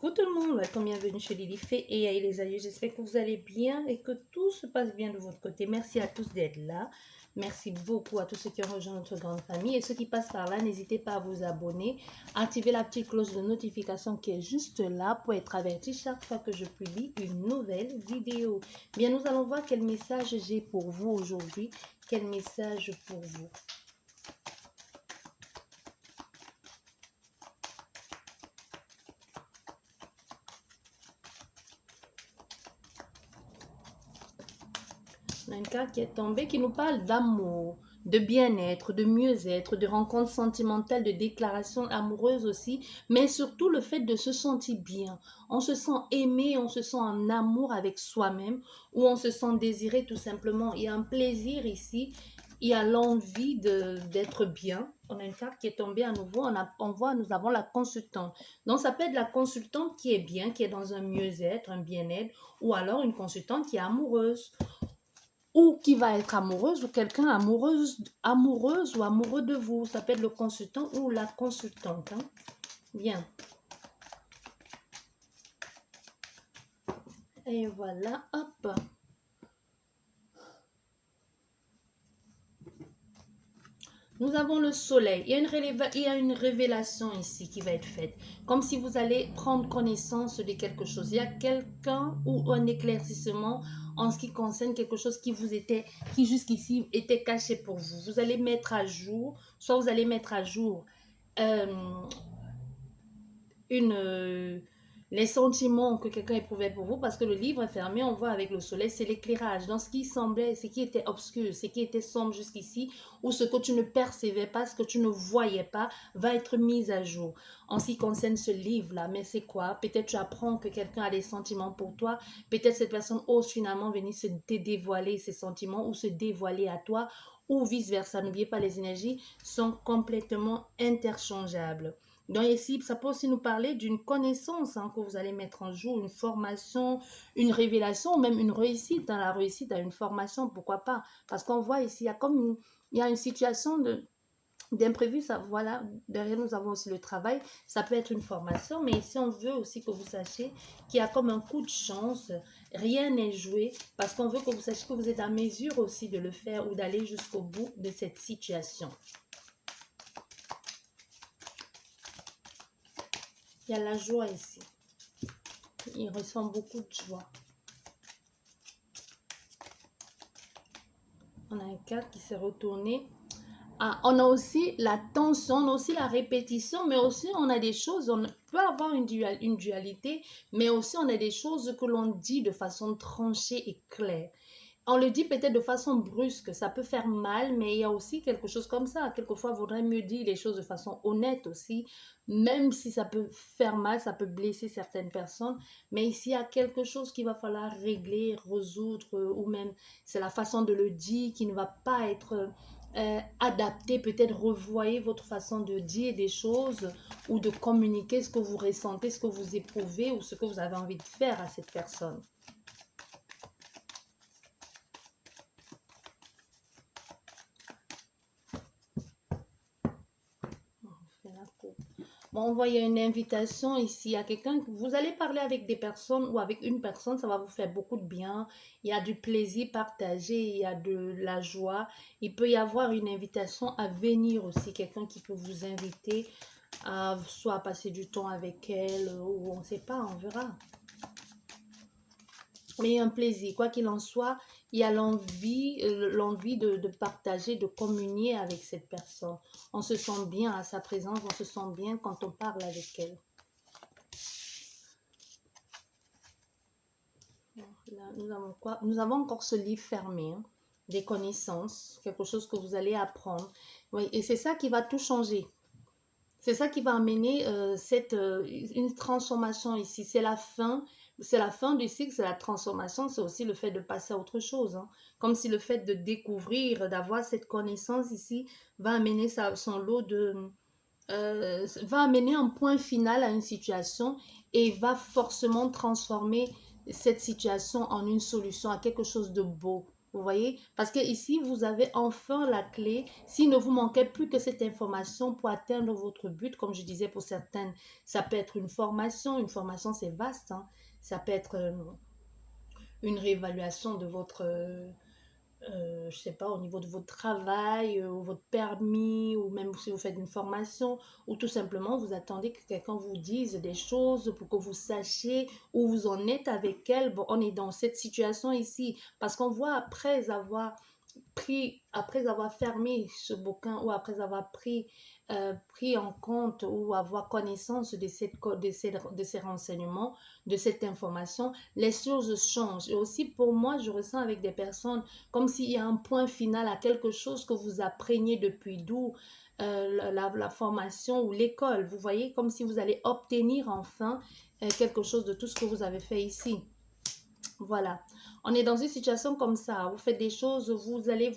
Coucou tout le monde, welcome, bienvenue chez Lily Fée et Aïe les Aïeux. J'espère que vous allez bien et que tout se passe bien de votre côté. Merci à tous d'être là. Merci beaucoup à tous ceux qui ont rejoint notre grande famille. Et ceux qui passent par là, n'hésitez pas à vous abonner. Activez la petite cloche de notification qui est juste là pour être averti chaque fois que je publie une nouvelle vidéo. Bien, nous allons voir quel message j'ai pour vous aujourd'hui. Quel message pour vous? On a une carte qui est tombée qui nous parle d'amour, de bien-être, de mieux-être, de rencontres sentimentales, de déclarations amoureuses aussi, mais surtout le fait de se sentir bien. On se sent aimé, on se sent en amour avec soi-même ou on se sent désiré tout simplement. Il y a un plaisir ici, il y a l'envie d'être bien. On a une carte qui est tombée à nouveau, on voit, nous avons la consultante. Donc ça peut être la consultante qui est bien, qui est dans un mieux-être, un bien-être, ou alors une consultante qui est amoureuse ou qui va être amoureuse ou quelqu'un amoureuse ou amoureux de vous. Ça peut être le consultant ou la consultante. Hein. Bien. Et voilà, hop. Nous avons le soleil. Il y a une révélation ici qui va être faite. Comme si vous allez prendre connaissance de quelque chose. Il y a quelqu'un ou un éclaircissement en ce qui concerne quelque chose qui jusqu'ici était caché pour vous. Vous allez mettre à jour, soit vous allez mettre à jour euh, les sentiments que quelqu'un éprouvait pour vous, parce que le livre est fermé, on voit avec le soleil, c'est l'éclairage. Dans ce qui semblait, ce qui était obscur, ce qui était sombre jusqu'ici, ou ce que tu ne percevais pas, ce que tu ne voyais pas, va être mis à jour. En ce qui concerne ce livre-là, mais c'est quoi? Peut-être tu apprends que quelqu'un a des sentiments pour toi, peut-être cette personne ose finalement venir te dévoiler ses sentiments ou se dévoiler à toi, ou vice-versa. N'oubliez pas, les énergies sont complètement interchangeables. Donc ici, ça peut aussi nous parler d'une connaissance que vous allez mettre en jour, une formation, une révélation, ou même une réussite. La réussite à une formation, pourquoi pas? Parce qu'on voit ici, il y a une situation d'imprévu. Voilà, derrière nous avons aussi le travail. Ça peut être une formation, mais ici, on veut aussi que vous sachiez qu'il y a comme un coup de chance. Rien n'est joué parce qu'on veut que vous sachiez que vous êtes à mesure aussi de le faire ou d'aller jusqu'au bout de cette situation. Il y a la joie ici. Il ressent beaucoup de joie. On a un 4 qui s'est retourné. Ah, on a aussi la tension, on a aussi la répétition, mais aussi on a des choses, on peut avoir une dualité, mais aussi on a des choses que l'on dit de façon tranchée et claire. On le dit peut-être de façon brusque, ça peut faire mal, mais il y a aussi quelque chose comme ça. Quelquefois, il vaudrait mieux dire les choses de façon honnête aussi, même si ça peut faire mal, ça peut blesser certaines personnes. Mais ici, il y a quelque chose qu'il va falloir régler, résoudre, ou même c'est la façon de le dire qui ne va pas être adaptée. Peut-être revoyez votre façon de dire des choses ou de communiquer ce que vous ressentez, ce que vous éprouvez ou ce que vous avez envie de faire à cette personne. Bon, on voit, il y a une invitation ici à quelqu'un. Vous allez parler avec des personnes ou avec une personne, ça va vous faire beaucoup de bien. Il y a du plaisir partagé, il y a de la joie. Il peut y avoir une invitation à venir aussi, quelqu'un qui peut vous inviter à soit passer du temps avec elle ou on ne sait pas, on verra. Mais un plaisir, quoi qu'il en soit, il y a l'envie de partager, de communier avec cette personne. On se sent bien à sa présence, on se sent bien quand on parle avec elle. Là, nous avons quoi? Nous avons encore ce livre fermé, hein, des connaissances, quelque chose que vous allez apprendre. Oui, et c'est ça qui va tout changer. C'est ça qui va amener une transformation ici. C'est la fin du cycle, c'est la transformation, c'est aussi le fait de passer à autre chose. Hein. Comme si le fait de découvrir, d'avoir cette connaissance ici, va amener son lot va amener un point final à une situation et va forcément transformer cette situation en une solution, à quelque chose de beau. Vous voyez? Parce que ici, vous avez enfin la clé. S'il ne vous manquait plus que cette information pour atteindre votre but, comme je disais pour certaines, ça peut être une formation. Une formation, c'est vaste, hein. Ça peut être une réévaluation de votre, je sais pas, au niveau de votre travail, ou votre permis, ou même si vous faites une formation, ou tout simplement vous attendez que quelqu'un vous dise des choses pour que vous sachiez où vous en êtes avec elle. Bon, on est dans cette situation ici parce qu'on voit après avoir fermé ce bouquin ou après avoir pris en compte ou avoir connaissance de ces renseignements, de cette information, les choses changent. Et aussi pour moi, je ressens avec des personnes comme s'il y a un point final à quelque chose que vous appreniez depuis d'où la formation ou l'école. Vous voyez, comme si vous allez obtenir enfin quelque chose de tout ce que vous avez fait ici. Voilà, on est dans une situation comme ça. Vous faites des choses, vous allez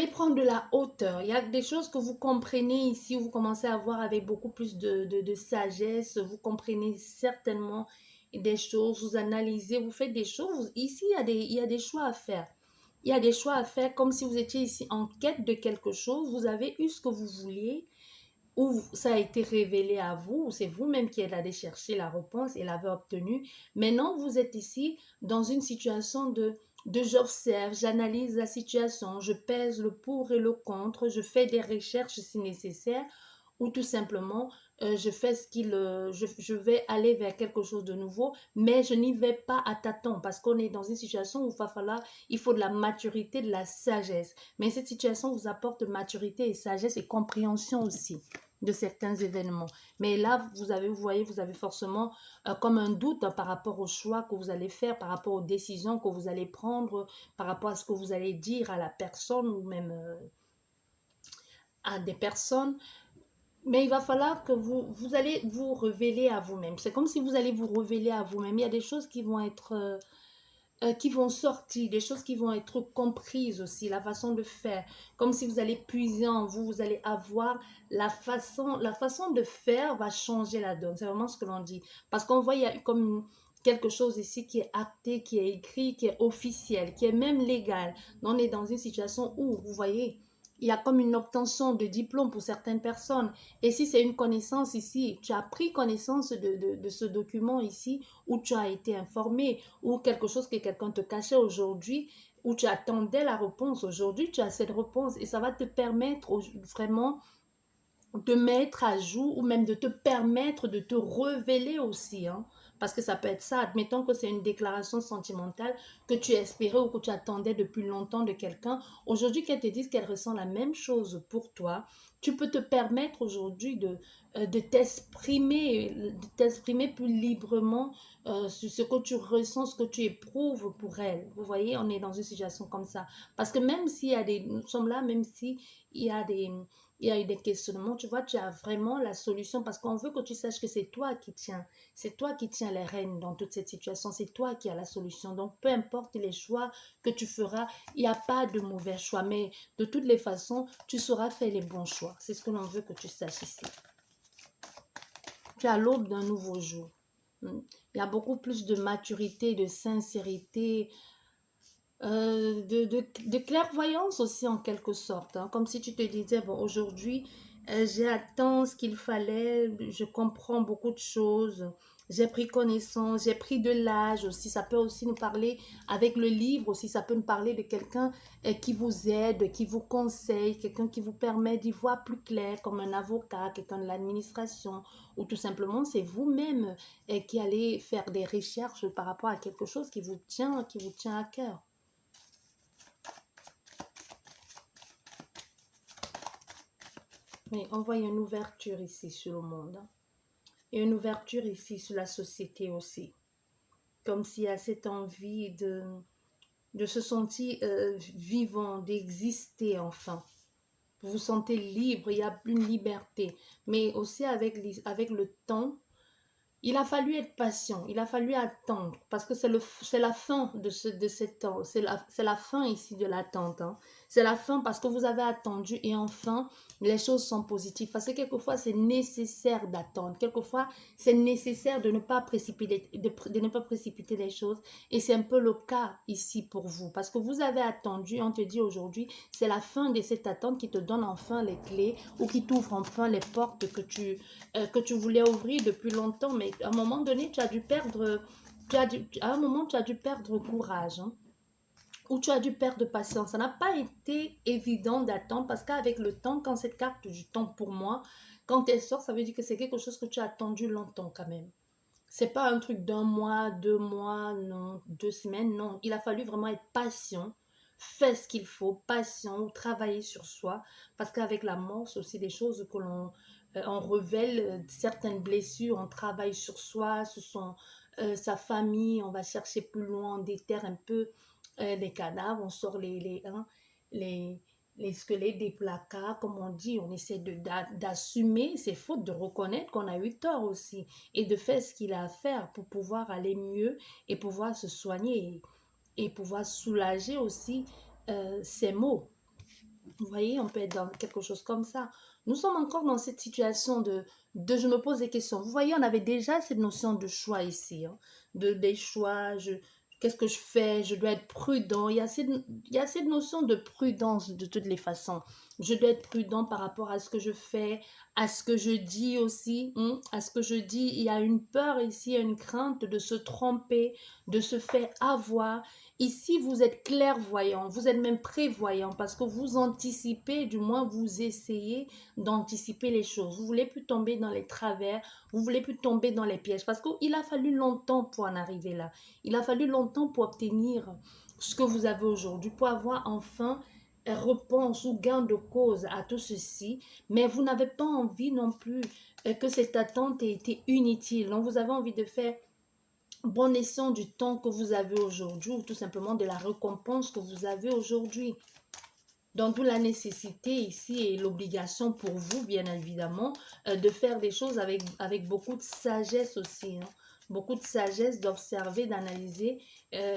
prendre de la hauteur. Il y a des choses que vous comprenez ici, où vous commencez à voir avec beaucoup plus de sagesse. Vous comprenez certainement des choses, vous analysez, vous faites des choses. Ici, il y a des choix à faire. Il y a des choix à faire comme si vous étiez ici en quête de quelque chose. Vous avez eu ce que vous vouliez ou ça a été révélé à vous, ou c'est vous-même qui êtes allé chercher la réponse et l'avez obtenue. Maintenant, vous êtes ici dans une situation de j'observe, j'analyse la situation, je pèse le pour et le contre, je fais des recherches si nécessaire, ou tout simplement, je fais je vais aller vers quelque chose de nouveau, mais je n'y vais pas à tâtons parce qu'on est dans une situation où il faut de la maturité, de la sagesse. Mais cette situation vous apporte maturité et sagesse et compréhension aussi de certains événements. Mais là, vous voyez, vous avez forcément comme un doute par rapport aux choix que vous allez faire, par rapport aux décisions que vous allez prendre, par rapport à ce que vous allez dire à la personne ou même à des personnes. Mais il va falloir que vous allez vous révéler à vous-même. C'est comme si vous allez vous révéler à vous-même. Il y a des choses qui vont être qui vont sortir, des choses qui vont être comprises aussi, la façon de faire, comme si vous allez puiser en vous, vous allez avoir la façon de faire va changer la donne, c'est vraiment ce que l'on dit, parce qu'on voit il y a comme quelque chose ici qui est acté, qui est écrit, qui est officiel, qui est même légal. On est dans une situation où, vous voyez, il y a comme une obtention de diplôme pour certaines personnes. Et si c'est une connaissance ici, tu as pris connaissance de ce document ici, où tu as été informé, ou quelque chose que quelqu'un te cachait aujourd'hui, où tu attendais la réponse. Aujourd'hui, tu as cette réponse et ça va te permettre vraiment de mettre à jour ou même de te permettre de te révéler aussi, hein. Parce que ça peut être ça, admettons que c'est une déclaration sentimentale que tu espérais ou que tu attendais depuis longtemps de quelqu'un. Aujourd'hui, qu'elle te dise qu'elle ressent la même chose pour toi, tu peux te permettre aujourd'hui de t'exprimer plus librement sur ce que tu ressens, ce que tu éprouves pour elle. Vous voyez, on est dans une situation comme ça. Parce que même s'il y a nous sommes là, même si il y a il y a eu des questionnements, tu vois, tu as vraiment la solution parce qu'on veut que tu saches que c'est toi qui tiens les rênes dans toute cette situation, c'est toi qui as la solution. Donc, peu importe les choix que tu feras, il n'y a pas de mauvais choix, mais de toutes les façons, tu sauras faire les bons choix. C'est ce que l'on veut que tu saches ici. Tu es à l'aube d'un nouveau jour. Il y a beaucoup plus de maturité, de sincérité, de clairvoyance aussi en quelque sorte, hein. Comme si tu te disais, bon, aujourd'hui, j'ai atteint ce qu'il fallait, je comprends beaucoup de choses, j'ai pris connaissance, j'ai pris de l'âge aussi, ça peut aussi nous parler avec le livre aussi, ça peut nous parler de quelqu'un qui vous aide, qui vous conseille, quelqu'un qui vous permet d'y voir plus clair, comme un avocat, quelqu'un de l'administration, ou tout simplement c'est vous-même qui allez faire des recherches par rapport à quelque chose qui vous tient à cœur. Mais on voit une ouverture ici sur le monde, hein. Et une ouverture ici sur la société aussi. Comme s'il y a cette envie de se sentir vivant, d'exister enfin. Vous vous sentez libre, il y a une liberté. Mais aussi avec le temps, il a fallu être patient, il a fallu attendre. Parce que c'est la fin de ce temps. C'est la fin ici de l'attente, hein. C'est la fin parce que vous avez attendu et enfin, les choses sont positives. Parce que quelquefois, c'est nécessaire d'attendre. Quelquefois, c'est nécessaire de ne pas précipiter, de ne pas précipiter les choses. Et c'est un peu le cas ici pour vous. Parce que vous avez attendu, on te dit aujourd'hui, c'est la fin de cette attente qui te donne enfin les clés ou qui t'ouvre enfin les portes que tu voulais ouvrir depuis longtemps. Mais à un moment donné, tu as dû perdre, à un moment, tu as dû perdre courage. Hein, où tu as dû perdre patience. Ça n'a pas été évident d'attendre parce qu'avec le temps, quand cette carte du temps pour moi, quand elle sort, ça veut dire que c'est quelque chose que tu as attendu longtemps quand même. C'est pas un truc d'un mois, 2 mois, non, 2 semaines, non. Il a fallu vraiment être patient, faire ce qu'il faut, patient, travailler sur soi, parce qu'avec la mort, c'est aussi des choses que l'on on révèle certaines blessures, on travaille sur soi, ce sont sa famille, on va chercher plus loin, on déterre un peu les cadavres, on sort les, les squelettes des placards, comme on dit, on essaie d'assumer ses fautes, de reconnaître qu'on a eu tort aussi et de faire ce qu'il a à faire pour pouvoir aller mieux et pouvoir se soigner et pouvoir soulager aussi ses maux. Vous voyez, on peut être dans quelque chose comme ça. Nous sommes encore dans cette situation de je me pose des questions. Vous voyez, on avait déjà cette notion de choix ici, hein, des choix, qu'est-ce que je fais, je dois être prudent. Il y a cette notion de prudence de toutes les façons. Je dois être prudent par rapport à ce que je fais, à ce que je dis aussi, hein, à ce que je dis. Il y a une peur ici, il y a une crainte de se tromper, de se faire avoir. Ici, vous êtes clairvoyant, vous êtes même prévoyant parce que vous anticipez, du moins vous essayez d'anticiper les choses. Vous ne voulez plus tomber dans les travers, vous ne voulez plus tomber dans les pièges parce qu'il a fallu longtemps pour en arriver là. Il a fallu longtemps pour obtenir ce que vous avez aujourd'hui, pour avoir enfin réponse ou gain de cause à tout ceci, mais vous n'avez pas envie non plus que cette attente ait été inutile. Donc, vous avez envie de faire bon escient du temps que vous avez aujourd'hui ou tout simplement de la récompense que vous avez aujourd'hui. Donc, d'où la nécessité ici et l'obligation pour vous, bien évidemment, de faire des choses avec beaucoup de sagesse aussi. Hein. Beaucoup de sagesse, d'observer, d'analyser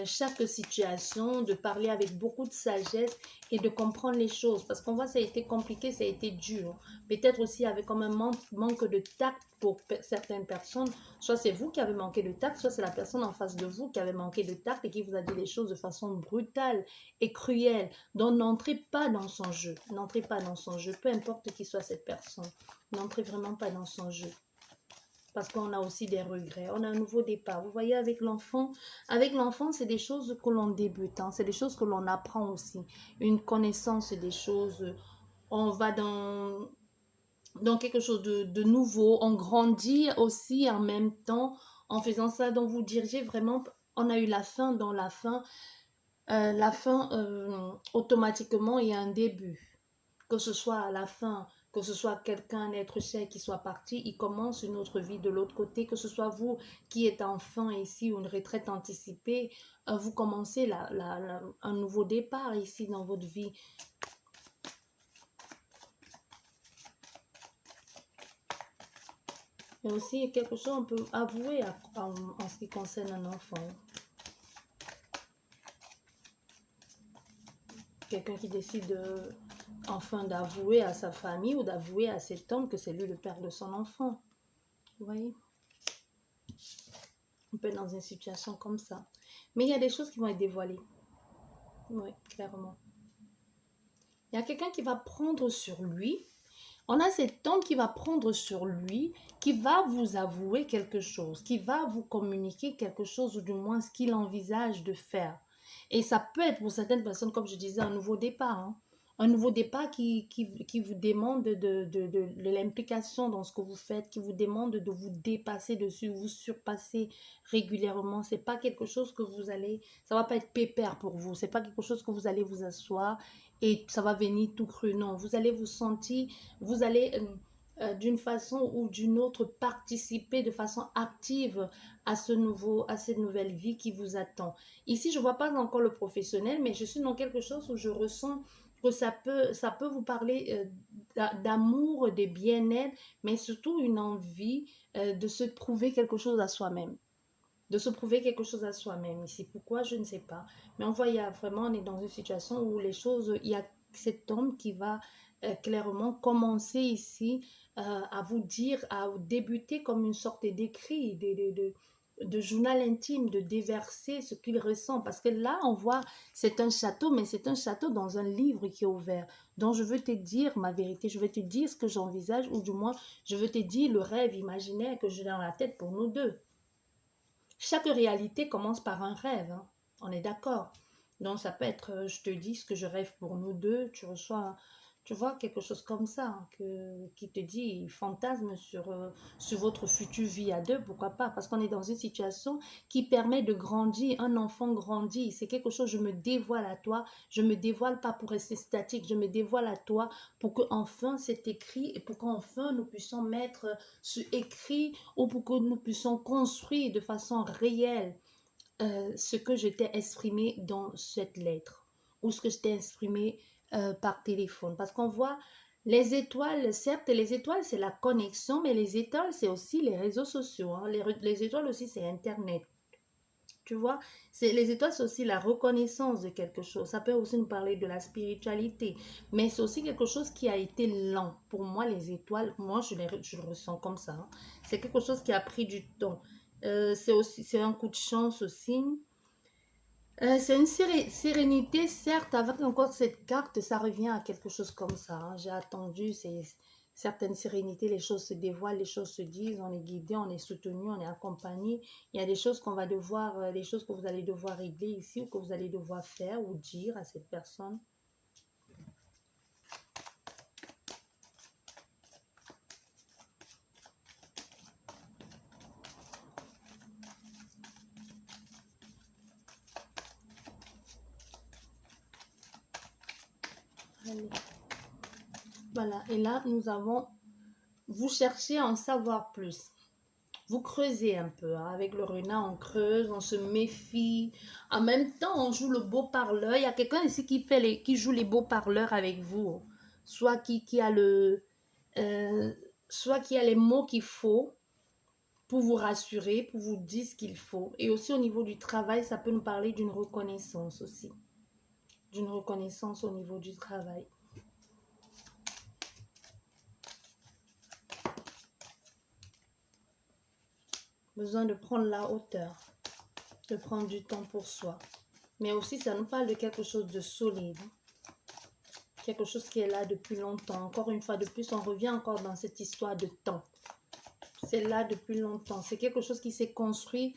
chaque situation, de parler avec beaucoup de sagesse et de comprendre les choses. Parce qu'on voit, ça a été compliqué, ça a été dur. Peut-être aussi avec comme un manque de tact pour certaines personnes. Soit c'est vous qui avez manqué de tact, soit c'est la personne en face de vous qui avait manqué de tact et qui vous a dit les choses de façon brutale et cruelle. Donc, n'entrez pas dans son jeu. N'entrez pas dans son jeu. Peu importe qui soit cette personne. N'entrez vraiment pas dans son jeu. Parce qu'on a aussi des regrets. On a un nouveau départ. Vous voyez, avec l'enfant, c'est des choses que l'on débute. Hein. C'est des choses que l'on apprend aussi. Une connaissance des choses. On va dans quelque chose de nouveau. On grandit aussi en même temps en faisant ça. Donc, vous dirigez vraiment. On a eu la fin dans la fin. Automatiquement, il y a un début. Que ce soit à la fin, que ce soit quelqu'un, un être cher qui soit parti, il commence une autre vie de l'autre côté. Que ce soit vous qui êtes enfant ici ou une retraite anticipée, vous commencez un nouveau départ ici dans votre vie. Il y a aussi quelque chose qu'on peut avouer en ce qui concerne un enfant. Quelqu'un qui décide enfin d'avouer à sa famille ou d'avouer à cet homme que c'est lui le père de son enfant. Vous voyez? On peut être dans une situation comme ça. Mais il y a des choses qui vont être dévoilées. Oui, clairement. Il y a quelqu'un qui va prendre sur lui. On a cet homme qui va prendre sur lui, qui va vous avouer quelque chose, qui va vous communiquer quelque chose, ou du moins ce qu'il envisage de faire. Et ça peut être pour certaines personnes, comme je disais, un nouveau départ. Hein. Un nouveau départ qui vous demande de l'implication dans ce que vous faites, qui vous demande de vous dépasser dessus, vous surpasser régulièrement. C'est pas quelque chose que vous allez, ça va pas être pépère pour vous. C'est pas quelque chose que vous allez vous asseoir et ça va venir tout cru. Non, vous allez vous sentir, vous allez d'une façon ou d'une autre participer de façon active à cette nouvelle vie qui vous attend. Ici, je ne vois pas encore le professionnel, mais je suis dans quelque chose où je ressens que ça peut vous parler d'amour, de bien-être, mais surtout une envie de se prouver quelque chose à soi-même. De se prouver quelque chose à soi-même ici. Pourquoi, je ne sais pas. Mais on voit, il y a vraiment, on est dans une situation où les choses, il y a cet homme qui va clairement commencer ici à vous dire, à débuter comme une sorte d'écrit, de journal intime, de déverser ce qu'il ressent. Parce que là, on voit, c'est un château, mais c'est un château dans un livre qui est ouvert. Donc, je veux te dire ma vérité, je veux te dire ce que j'envisage, ou du moins, je veux te dire le rêve imaginaire que j'ai dans la tête pour nous deux. Chaque réalité commence par un rêve, hein. On est d'accord. Donc, ça peut être, je te dis ce que je rêve pour nous deux, tu reçois, tu vois, quelque chose comme ça, hein, qui te dit, fantasme sur votre future vie à deux, pourquoi pas? Parce qu'on est dans une situation qui permet de grandir, un enfant grandit, c'est quelque chose, je me dévoile à toi, je me dévoile pas pour rester statique, je me dévoile à toi pour que enfin c'est écrit et pour qu'enfin nous puissions mettre sur écrit ou pour que nous puissions construire de façon réelle ce que je t'ai exprimé dans cette lettre ou ce que je t'ai exprimé par téléphone. Parce qu'on voit les étoiles, certes, les étoiles, c'est la connexion, mais les étoiles, c'est aussi les réseaux sociaux, hein. Les étoiles aussi, c'est Internet. Tu vois, les étoiles, c'est aussi la reconnaissance de quelque chose. Ça peut aussi nous parler de la spiritualité, mais c'est aussi quelque chose qui a été lent. Pour moi, les étoiles, moi, je le ressens comme ça, hein. C'est quelque chose qui a pris du temps. C'est un coup de chance aussi. C'est une sérénité, certes, avec encore cette carte, ça revient à quelque chose comme ça, hein. J'ai attendu, c'est certaines sérénités, les choses se dévoilent, les choses se disent, on est guidé, on est soutenu, on est accompagné. Il y a des choses qu'on va devoir, des choses que vous allez devoir régler ici ou que vous allez devoir faire ou dire à cette personne. Allez. Voilà, et là, nous avons, vous cherchez à en savoir plus. Vous creusez un peu, hein. Avec le renard, on creuse, on se méfie. En même temps, on joue le beau parleur. Il y a quelqu'un ici qui joue les beaux parleurs avec vous. Soit qui a euh, soit qui a les mots qu'il faut pour vous rassurer, pour vous dire ce qu'il faut. Et aussi au niveau du travail, ça peut nous parler d'une reconnaissance aussi. D'une reconnaissance au niveau du travail. Besoin de prendre la hauteur, de prendre du temps pour soi. Mais aussi, ça nous parle de quelque chose de solide. Quelque chose qui est là depuis longtemps. Encore une fois de plus, on revient encore dans cette histoire de temps. C'est là depuis longtemps. C'est quelque chose qui s'est construit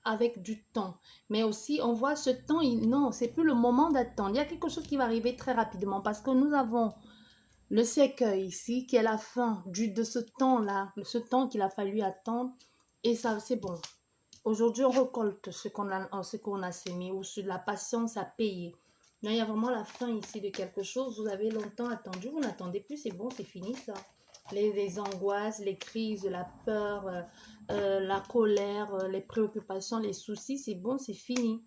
avec du temps. Mais aussi, on voit ce temps, non, c'est plus le moment d'attendre. Il y a quelque chose qui va arriver très rapidement parce que nous avons le cercueil ici, qui est la fin de ce temps-là, ce temps qu'il a fallu attendre. Et ça, c'est bon. Aujourd'hui, on récolte ce qu'on a semé ou la patience à payer. Là, il y a vraiment la fin ici de quelque chose. Vous avez longtemps attendu, vous n'attendez plus, c'est bon, c'est fini ça. Les angoisses, les crises, la peur, la colère, les préoccupations, les soucis, c'est bon, c'est fini.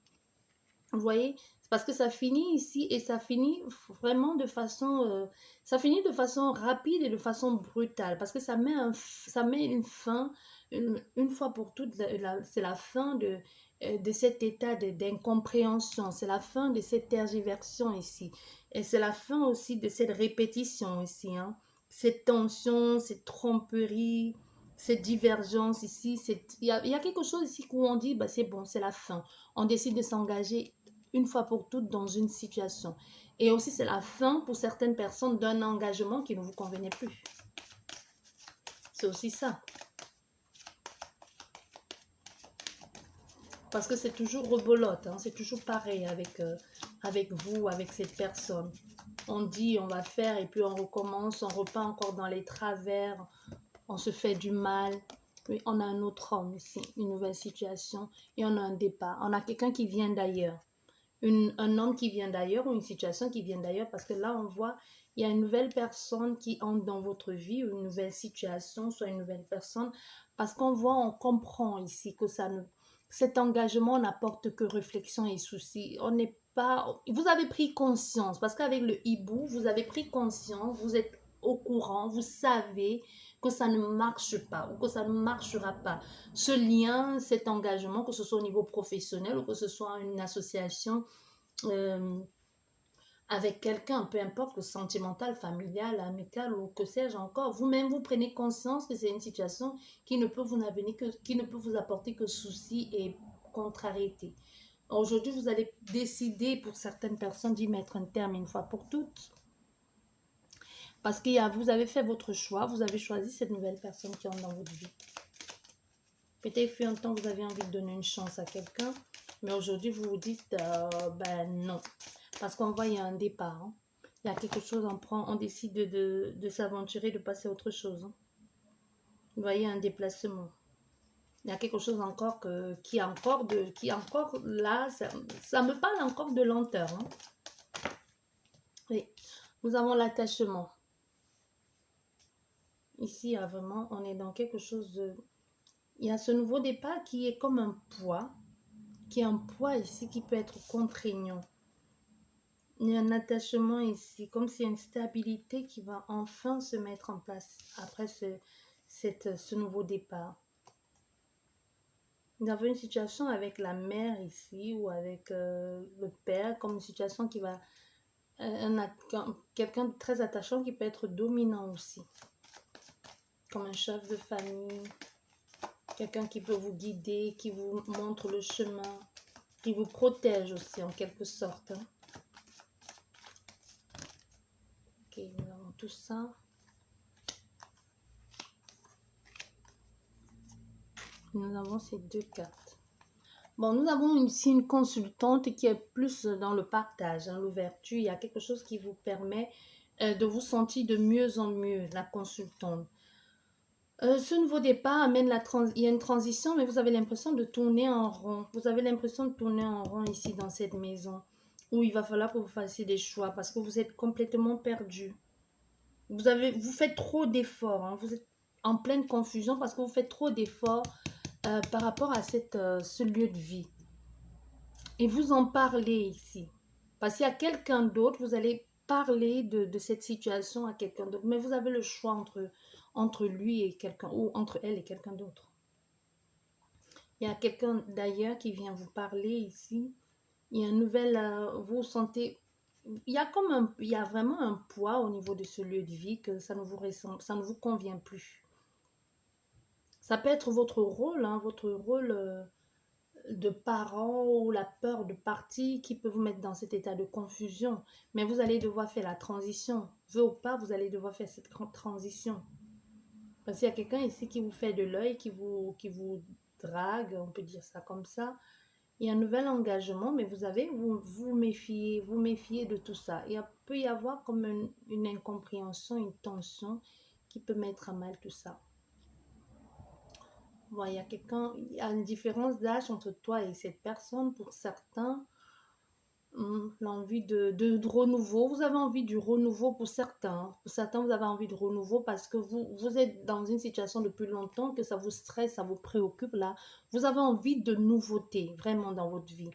Vous voyez, parce que ça finit ici et ça finit vraiment de façon, ça finit de façon rapide et de façon brutale parce que ça met une fin une fois pour toutes. C'est la fin de cet état d'incompréhension, c'est la fin de cette tergiversion ici et c'est la fin aussi de cette répétition ici, hein. Cette tension, cette tromperie, cette divergence ici, il y a quelque chose ici où on dit, bah, c'est bon, c'est la fin. On décide de s'engager une fois pour toutes dans une situation. Et aussi, c'est la fin pour certaines personnes d'un engagement qui ne vous convenait plus. C'est aussi ça. Parce que c'est toujours rebolote, hein, c'est toujours pareil avec vous, avec cette personne. On dit, on va faire et puis on recommence, on repart encore dans les travers, on se fait du mal. Oui, on a un autre homme ici, une nouvelle situation et on a un départ. On a quelqu'un qui vient d'ailleurs. Un homme qui vient d'ailleurs ou une situation qui vient d'ailleurs parce que là on voit il y a une nouvelle personne qui entre dans votre vie ou une nouvelle situation, soit une nouvelle personne parce qu'on voit, on comprend ici que cet engagement n'apporte que réflexion et souci. On n'est pas, vous avez pris conscience parce qu'avec le hibou, vous avez pris conscience, vous êtes au courant, vous savez que ça ne marche pas ou que ça ne marchera pas. Ce lien, cet engagement, que ce soit au niveau professionnel ou que ce soit une association euh, avec quelqu'un, peu importe le sentimental, familial, amical ou que sais-je encore, vous-même vous prenez conscience que c'est une situation qui ne peut qui ne peut vous apporter que soucis et contrariété. Aujourd'hui, vous allez décider pour certaines personnes d'y mettre un terme une fois pour toutes. Parce que vous avez fait votre choix, vous avez choisi cette nouvelle personne qui entre dans votre vie. Peut-être fut un temps, vous avez envie de donner une chance à quelqu'un, mais aujourd'hui, vous vous dites, ben non. Parce qu'on voit, il y a un départ. Hein. Il y a quelque chose, on décide de s'aventurer, de passer à autre chose. Hein. Vous voyez, un déplacement. Il y a quelque chose encore qui est encore là, ça me parle encore de lenteur. Hein. Oui, nous avons l'attachement. Ici, vraiment, on est dans quelque chose de... Il y a ce nouveau départ qui est comme un poids, qui est un poids ici qui peut être contraignant. Il y a un attachement ici, comme s'il y a une stabilité qui va enfin se mettre en place après ce nouveau départ. Nous avons une situation avec la mère ici ou avec le père, comme une situation qui va... quelqu'un de très attachant qui peut être dominant aussi. Comme un chef de famille, quelqu'un qui peut vous guider, qui vous montre le chemin, qui vous protège aussi en quelque sorte. Hein. Ok, nous avons tout ça. Nous avons ces deux cartes. Bon, nous avons ici une consultante qui est plus dans le partage, hein, l'ouverture. Il y a quelque chose qui vous permet de vous sentir de mieux en mieux, la consultante. Ce nouveau départ amène il y a une transition, mais vous avez l'impression de tourner en rond. Vous avez l'impression de tourner en rond ici dans cette maison, où il va falloir que vous fassiez des choix parce que vous êtes complètement perdu. Vous faites trop d'efforts, hein. Vous êtes en pleine confusion parce que vous faites trop d'efforts par rapport à ce lieu de vie. Et vous en parlez ici. Parce qu'il y a quelqu'un d'autre, vous allez parler de cette situation à quelqu'un d'autre. Mais vous avez le choix entre lui et quelqu'un, ou entre elle et quelqu'un d'autre. Il y a quelqu'un d'ailleurs qui vient vous parler ici. Il y a un nouvel, vous sentez, il y a vraiment un poids au niveau de ce lieu de vie que ça ne vous convient plus. Ça peut être votre rôle, hein, votre rôle de parent ou la peur de partir qui peut vous mettre dans cet état de confusion. Mais vous allez devoir faire la transition. Veut ou pas, vous allez devoir faire cette transition. Parce qu'il y a quelqu'un ici qui vous fait de l'œil, qui vous drague, on peut dire ça comme ça. Il y a un nouvel engagement, mais vous méfiez de tout ça. Il peut y avoir comme une incompréhension, une tension qui peut mettre à mal tout ça. Bon, il y a une différence d'âge entre toi et cette personne. Pour certains, l'envie de renouveau. Vous avez envie du renouveau pour certains. Pour certains, vous avez envie de renouveau parce que vous êtes dans une situation depuis longtemps que ça vous stresse, ça vous préoccupe là. Vous avez envie de nouveauté vraiment dans votre vie.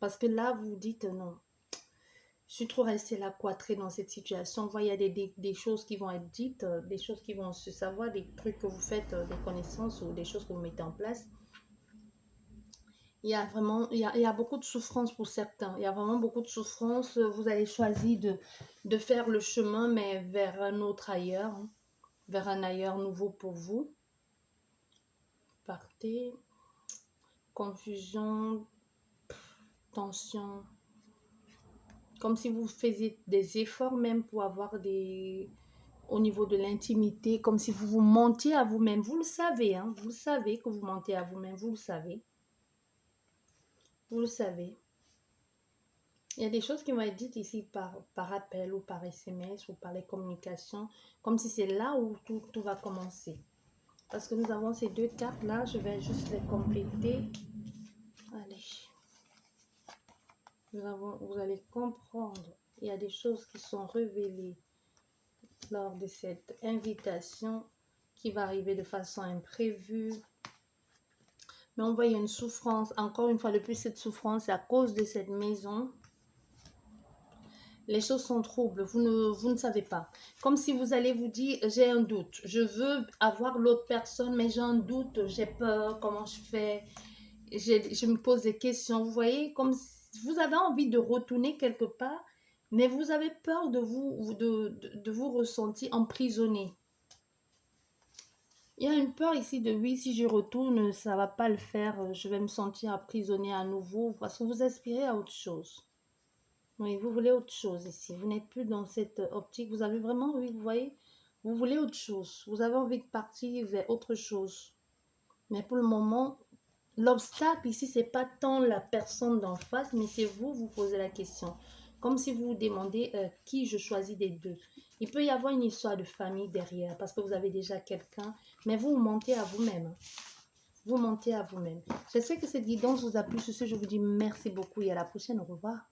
Parce que là, vous vous dites non. Je suis trop restée là cloîtrée dans cette situation. Vous voyez, il y a des choses qui vont être dites, des choses qui vont se savoir, des trucs que vous faites, des connaissances ou des choses que vous mettez en place. Il y a vraiment, il y a beaucoup de souffrance pour certains. Il y a vraiment beaucoup de souffrance. Vous allez choisir de faire le chemin, mais vers un autre ailleurs, hein, vers un ailleurs nouveau pour vous. Partez. Confusion, tension. Comme si vous faisiez des efforts même pour avoir au niveau de l'intimité, comme si vous vous mentiez à vous-même. Vous le savez, hein, vous le savez que vous mentez à vous-même, vous le savez. Vous le savez. Il y a des choses qui vont être dites ici par appel ou par SMS ou par les communications, comme si c'est là où tout va commencer. Parce que nous avons ces deux cartes-là, je vais juste les compléter. Allez. Vous allez comprendre, il y a des choses qui sont révélées lors de cette invitation qui va arriver de façon imprévue. Mais on voit il y a une souffrance, encore une fois de plus, cette souffrance est à cause de cette maison. Les choses sont troubles, vous ne savez pas. Comme si vous allez vous dire, j'ai un doute, je veux avoir l'autre personne, mais j'ai un doute, j'ai peur, comment je fais, je me pose des questions. Vous voyez, comme si vous avez envie de retourner quelque part, Mais vous avez peur de vous ressentir emprisonné. Il y a une peur ici de oui, si je retourne, ça va pas le faire, je vais me sentir emprisonné à nouveau parce que vous aspirez à autre chose. Oui, vous voulez autre chose ici. Vous n'êtes plus dans cette optique. Vous avez vraiment, oui, vous voyez, vous voulez autre chose. Vous avez envie de partir vers autre chose. Mais pour le moment, l'obstacle ici, c'est pas tant la personne d'en face, mais c'est vous, vous posez la question. Comme si vous vous demandez qui je choisis des deux. Il peut y avoir une histoire de famille derrière parce que vous avez déjà quelqu'un, mais vous mentez à vous-même. Vous mentez à vous-même. J'espère que cette guidance vous a plu. Sur ce, je vous dis merci beaucoup et à la prochaine. Au revoir.